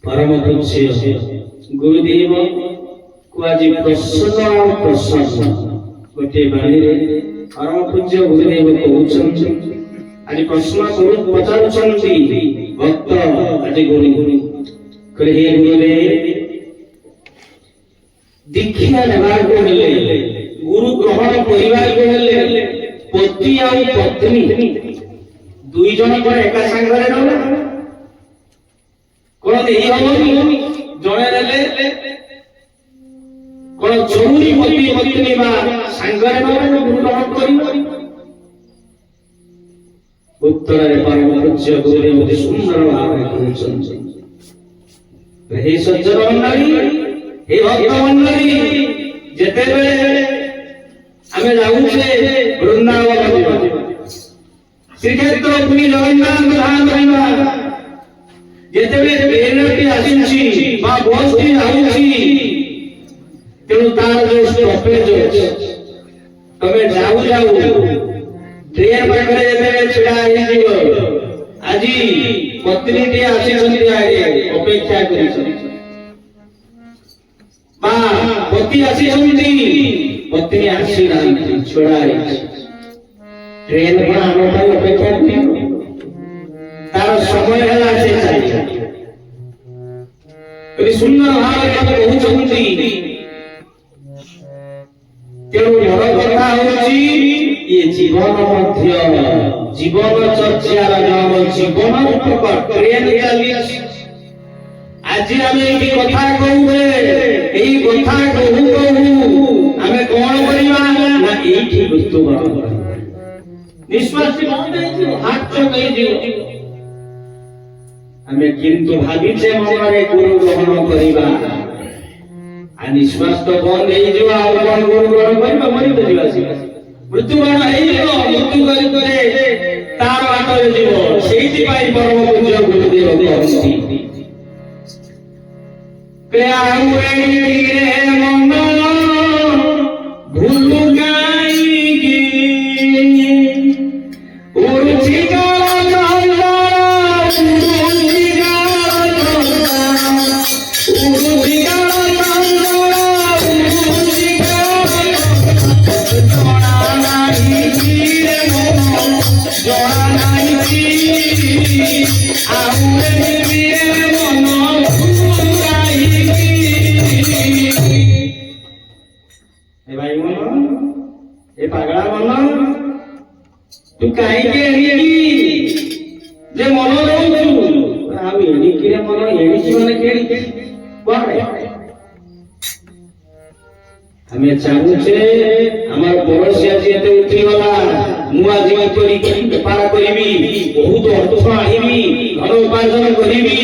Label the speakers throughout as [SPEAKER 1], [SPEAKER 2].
[SPEAKER 1] परम पूज्य गुरुदेव को आज प्रसन्न गोटे बाणी परम पूज्य गुरुदेव कहते आज प्रश्न पचार भक्त आज गुरु हे गुरुदेव दीक्षा नेबार को हेले गुरु ग्रहण परिवार को हेले पति और पत्नी दुई जन पर एका संगरे न कोन देही हबनी जणे नेले कोन जरूरी पति पत्नी बा संगरे न गुरु ग्रहण करिवो उत्तर रे परम पूज्य गुरुदेव अति सुंदर भाव कहउछन हे सज्जन मंडली हे भक्त मंडली जेते बेले आमे जाउछे वृंदावन श्रीक्षेत्र भूमि जगन्नाथ धाम रहिबा जेतेबे ट्रेनटी आसिछि बा बसटी आउछि तेनु तार जो स्टॉपेज तमे जाऊ ट्रेन पाखरे जेतेबे छिडा हेइ जिवो आजी पत्नीटी आसिछन्ति आगे अपेक्षा करिछन्ति बा पति आसिछन्ति पत्नी आसी नाहि छोड़ा हेइ ट्रेन पर आनो पाई अपेक्षा करियो तार समय हला से चाहि कभी सुंदर भाव में कहउछन्ति तेणु बड़ कथा होछि ये जीवन मध्य जीवन चर्चार जब जीवन रूपक ट्रेन चली आज आमे एही कथा कहूबे एही कथा कहू आमे कोन करिबा ना एठी मृत्युवरण निश्वास बंद है हाथ चोक है आमे किंतु भाबिछे मनरे गुरु ग्रहण करिबा आ निश्वास तो बंद है जो आ कोन गुरु ग्रहण करिबा मरि तो जीवा मृत्युवरण है जो मृत्यु करि करे तार बाटरे जीव सेहिति पाई परम पूज्य गुरुदेव कहନ୍ତି प्याऊ रे मन भूलु गाई गे उर्ची तू काई के एडी जे मन रहू आ एडी के मन एडी की माने केडी कोडे हमें चाहू छे हमर पड़ोसिया जे ते उठी गला मु आज करी व्यापार करिवि बहुत अर्थ आनिवि धन उपार्जन करिवि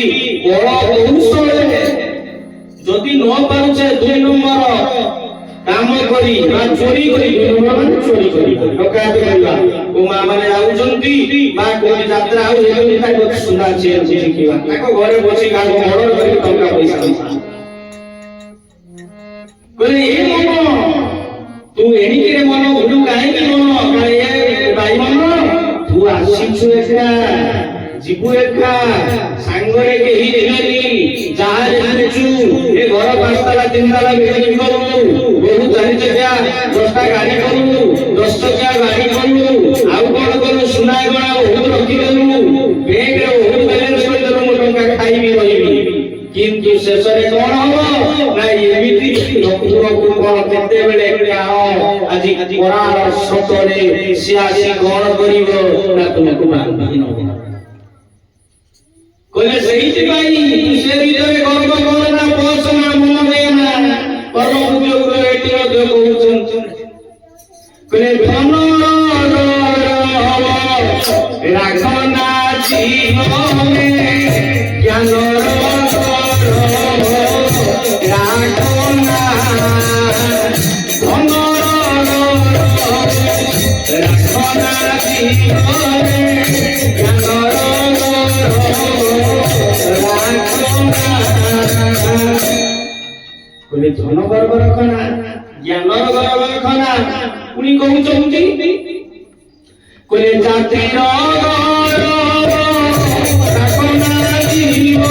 [SPEAKER 1] बड़ कौशल जदि न पारुछे 2 नंबर काम करी बा चोरी करी चोरी करी डकायत करला ओ मा माने आउचंती बा कोई यात्रा आउ एतो निता बहुत सुंदर छे शिखिबा ताको घरे बसी गागो मर्डर करी टंका पैसा बोले ए मनो तू एनी के मन भुलु काहे के मन काहे ए भाई मन तू आसीछु एका जीवु एका सांगरे के ही देहली जहाज आनेछु ए घर पांचतला तीनतला बिल्डिंग करू बहुत चारि चकिया 10टा गाड़ी करू 10 चकिया गाड़ी करू आउ कोन करू सुनाय गणा बहुत रखी देलु बैंक रे बहुत बैलेंस कर देलु मो टंका खाइबी रहिबी किंतु शेषरे कोन हो ना एमिति लोकुर को कोन केते बेले आओ आजि कोरार सतरे सियासी कोन करिवो ना तुमको मान न कोने सही भाई से भीतर गर्व करना पोषण मन देना परम पूज्य गुरु एटी मध्य कहउछन कोने धन राखना जीवने ज्ञान राखना धन राखना जीवने कोले धन गर्व रखना ज्ञान गर्व रखना पुनी कहउछन्ति कोले जाति गर्व रखना जीवन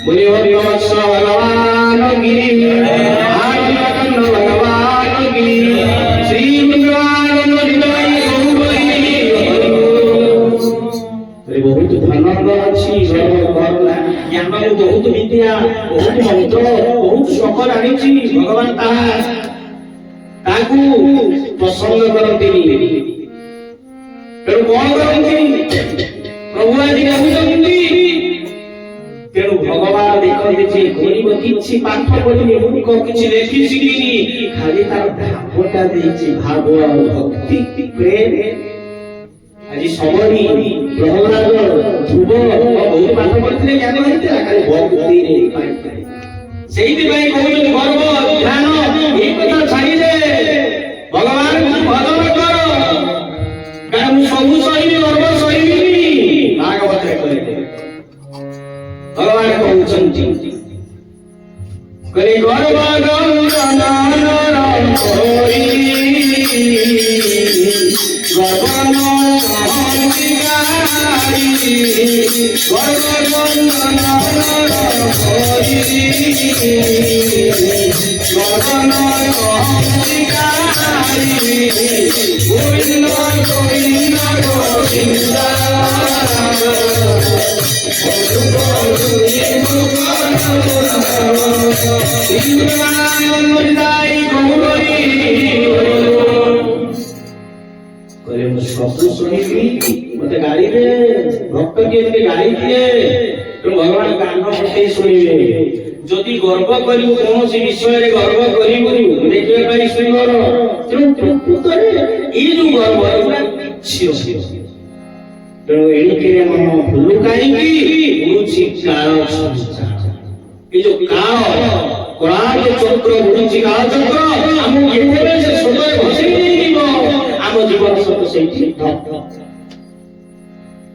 [SPEAKER 1] बोले हरिवंश भगवान की आदिनाथ भगवान की श्री गुरुवान बहुत धनंद अच्छी ज्ञान बहुत विद्या बहुत मंत्र बहुत शोक जानी भगवान प्रसन्न करती तेणु कौन करती प्रभु आज कहते तेणु भगवान देखते जे गरीब किछि पाठ पढ़िले मूर्ख किछि लेखि शिखिनी खाली तार भावटा देछि भाव भक्ति प्रेम आज समरी प्रहलाद ध्रुव बहुत पाठ पढ़िले ज्ञान होइतला खाली भक्ति रे पाइ सेहिति पई कहउछ गर्व ध्यान एक कथा छाडिले भगवान भजन कर कारण सब सहिबी गर्व सहिबी भागवत रे कहले भगवान कहउछन्ति कले गर्व गंगनान कोई गगन अहंकारी गर्व गंगनान कोई गगन अहंकारी गोविंद गोविंद गोविंद मत गाड़ी भक्त किए गाड़ी दिए तो भगवान कान पटे शुणे जदि गर्व करू कौन विषय गर्व करू देखिए सुंदर ये जो गर्व तेणु एणिके मन भूलु कहीं काल ये जो काल कलाज चक्र बुड़ी काल चक्र आम से समय भसई आम जीवन सब से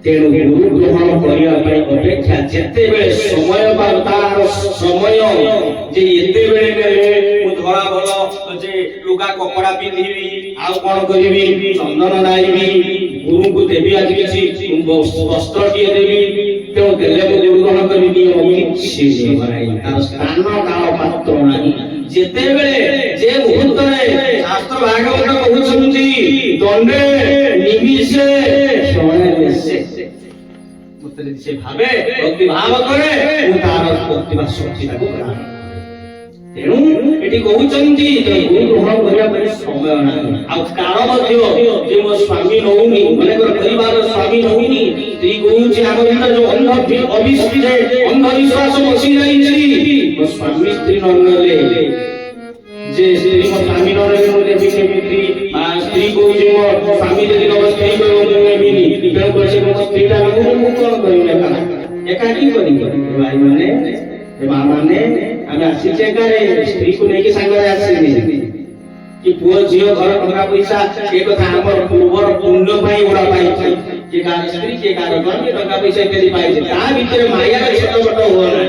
[SPEAKER 1] तेणु गुरु ग्रहण करने अपेक्षा जिते बेले समय तार समय जे एते बेले धरा भल जे लुगा कपड़ा पिंधिबी आउ कोन करिबी चंदन नाइबी गुरु को देवी आज किछि वस्त्र टिए देवी तो देले को गुरु ग्रहण करबी किछि नहीं तार स्थान काल पात्र नाही जेते बेले जे मुहूर्त रे शास्त्र भागवत कहउछन्ति दंडे निमिषे समय से से भावे भक्ति भाव करे तार भक्ति बा शक्ति ताको प्रदान तेणु एटी कहउचंती जे गुरु ग्रहण करिया पर समय नाही आ काल मध्य जे मो स्वामी नहुनी माने कर परिवार स्वामी नहुनी स्त्री कहउची आम भीतर जो अंध अंधविश्वास बसी जाई मो स्वामी स्त्री ननले जे स्त्री मो स्वामी नरे मोरे बिके बिक्री आ स्त्री कहउची मो स्वामी जदि न स्त्री को नेबिनी तेणु कर से मो स्त्रीटा मु कोन करिले का एकाकी करी भाई माने मां माने आमे आसीचे करे स्त्री को लेके संगरे आसीनी कि पुओ जियो घर टका पैसा के कथा हमर पूर्वर पुण्य पाई ओडा पाई के कार स्त्री के कार घर टका पैसा केली पाई ता भीतर माया रे छोट छोट होना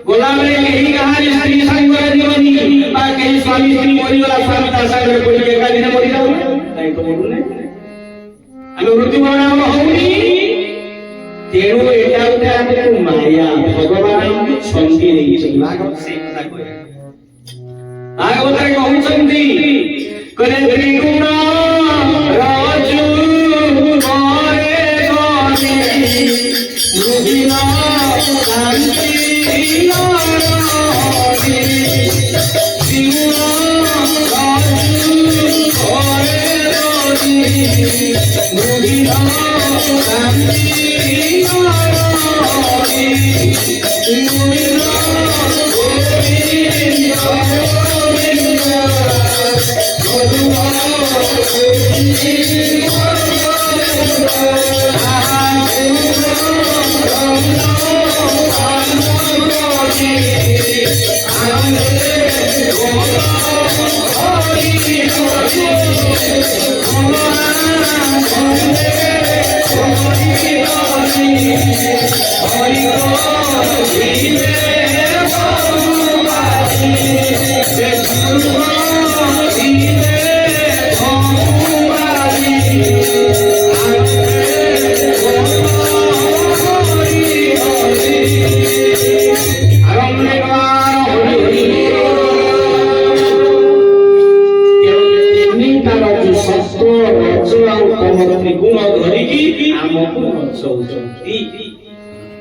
[SPEAKER 1] गोलाम रे केही कहानी स्त्री संगरे जीवनी बा केही स्वामी स्त्री मरि गला स्वामी ता संगरे कोई एका दिन मरि जाऊ ताई तो बोलु ने आमे मृत्यु मरण होउनी तेणु एटा उठे हमको माया भगवान छंदी नहीं छै भागवत से कथा कहे भागवत रे कहउछन्ति करे त्रिगुण राजू मारे गानी मुदिना शांति नारायणी त्रिगुण राजू मारे गानी मुदिना शांति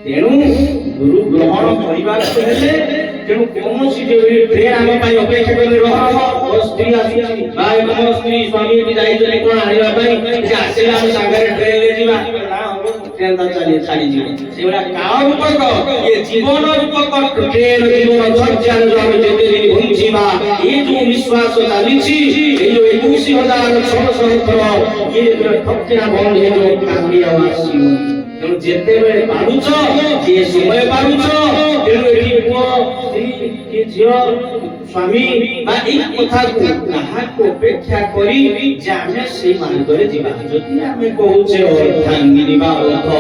[SPEAKER 1] तेणु गुरु ग्रहण परिवार हेले तेणु कौनसी जो ट्रेन आम पाई अपेक्षा कर रहा स्त्री आसी भाई कम स्त्री स्वामी की जाइले कोन आनिबा पाई जे आसेला हम सागरे ट्रेन ले जीवा ट्रेन ता चली छाड़ी जीवा सेवरा काव रूपक ये जीवन रूपक ट्रेन जीवन सज्जन जो हम जेते दिन घुमजीवा ये जो विश्वास चालीछि ये जो 21600 थर ये ठक्किया बंद हे जो कांदी आवासी तेणु जेते बेले पारुछ जे समय पारुछ तेणु एठी पुओ स्त्री झियो स्वामी बा ई कथा को कहा को अपेक्षा करी जे आमे से मार्ग रे जीवा जति आमे कहूचे अर्थांगिनी बा अर्थ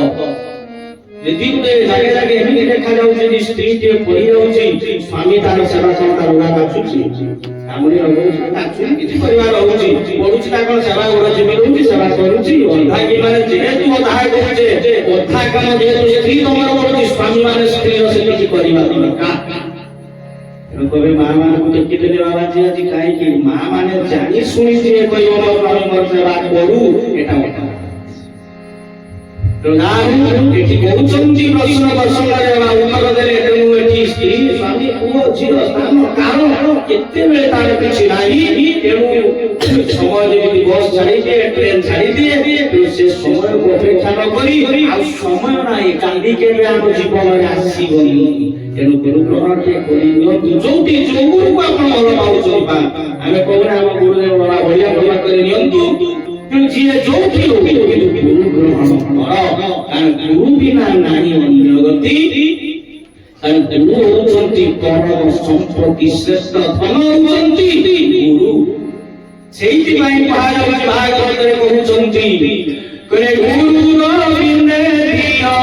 [SPEAKER 1] यदि ते जागे जागे एमि देखा जाउ जे स्त्री ते पड़ी रहउची स्वामी तार सेवा करता रुगा काछुची कामुनी रहउची काछुनी किछि परिवार रहउची पडुची ता कोन सेवा करउची मिलउची सेवा करूची अर्थांगी माने जेहेतु ताहा कहूचे कथा काम जेहेतु स्त्री तमर करउची स्वामी माने स्त्री रो से किछि परिवार का कबे मां मान को देखि देले बाबा जी आज काई कि मां माने जानि सुनि जे कहियो न स्वामी मोर सेवा करू एटा मोटा तो नाम एठी कहउचंती प्रश्न दर्शन लेवा उत्तर देले तेनु एठी स्त्री स्वामी पुओ झिरो स्थान कारण केते बेले तार किछि नाही तेनु समय जेति बस छाडी दे ट्रेन छाडी दे तो से समय को अपेक्षा न करी आ समय नाही कांदी केबे हम जीवन रे आसीबनी तेनु गुरु ग्रहण के करियो जोटी जो गुरु को आपण भल पाउछो बा आमे कहूना हम गुरुदेव बाबा बढ़िया बाबा करे नियंतु जिए जोटी हो गुरु ग्रहण कर कारण गुरु बिना नाही अन्यगति कारण गुरु होचंती परम संपत्ति श्रेष्ठ धन होचंती गुरु सेहिति पाई पहाड़ भागवत रे कहउचंती करे गुरु गोविंदे दिया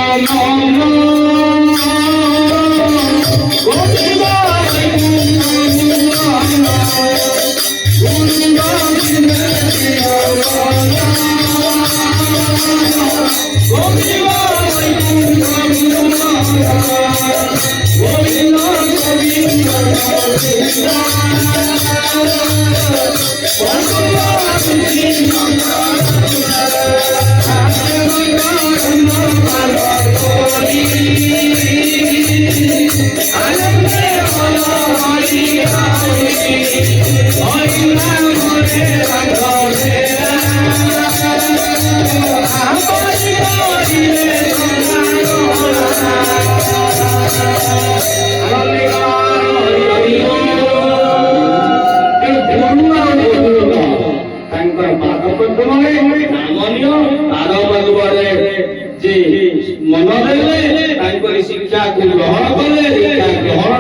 [SPEAKER 1] मन शिक्षा को ग्रहण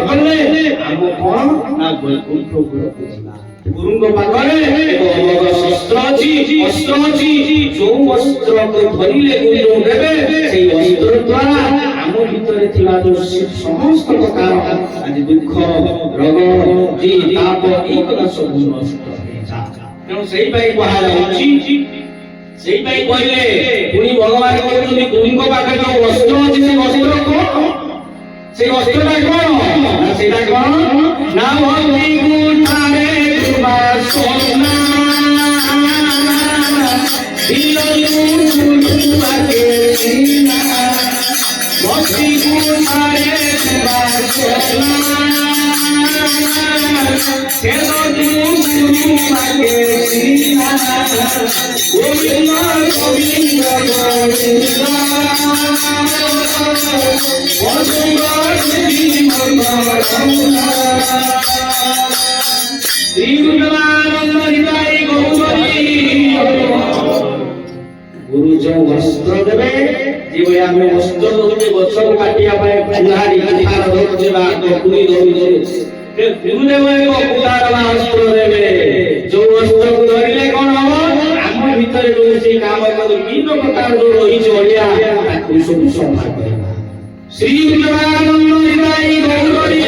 [SPEAKER 1] कले हम कौन ना वैकुंठ गुरु को पाखरे एक अलग शस्त्र अछि जो वस्त्र को धरिले गुरु देबे सेही वस्त्र द्वारा हम भीतर थिला जो समस्त प्रकार आज दुख रोग जी ताप एक सब नष्ट हे जा तेणु सेही पाई कहा जाउची सेही पाई कहले पुनी भगवान कहउनी गुरु को पाखरे जो वस्त्र अछि से वस्त्र कोन से वस्त्र कोन ना सेटा कोन ना होई गुठारे सोना दिलो गुरु आके सीना मोती गुठारे सोना केलो गुरु आके सीना गोविंदा गोविंदा गोविंदा गुरु जो वस्त्र देवे जीव आम वस्त्र देवे गछ काटिया कुहाड़ी कुठार धरवा कुड़ी धरी गुरुदेव एक कुठार वस्त्र देवे जो वस्त्र को धरिले कौन हम आम କାମ କରୁ ବିଭିନ୍ନ ପ୍ରକାର ଯୋଉ ରହିଛି ଓଡ଼ିଆ ତାକୁ ସବୁ ସଫା କରିବା ଶ୍ରୀ ଉତ୍ତରାନନ୍ଦ ହୃଦୟ ଗୌରୀ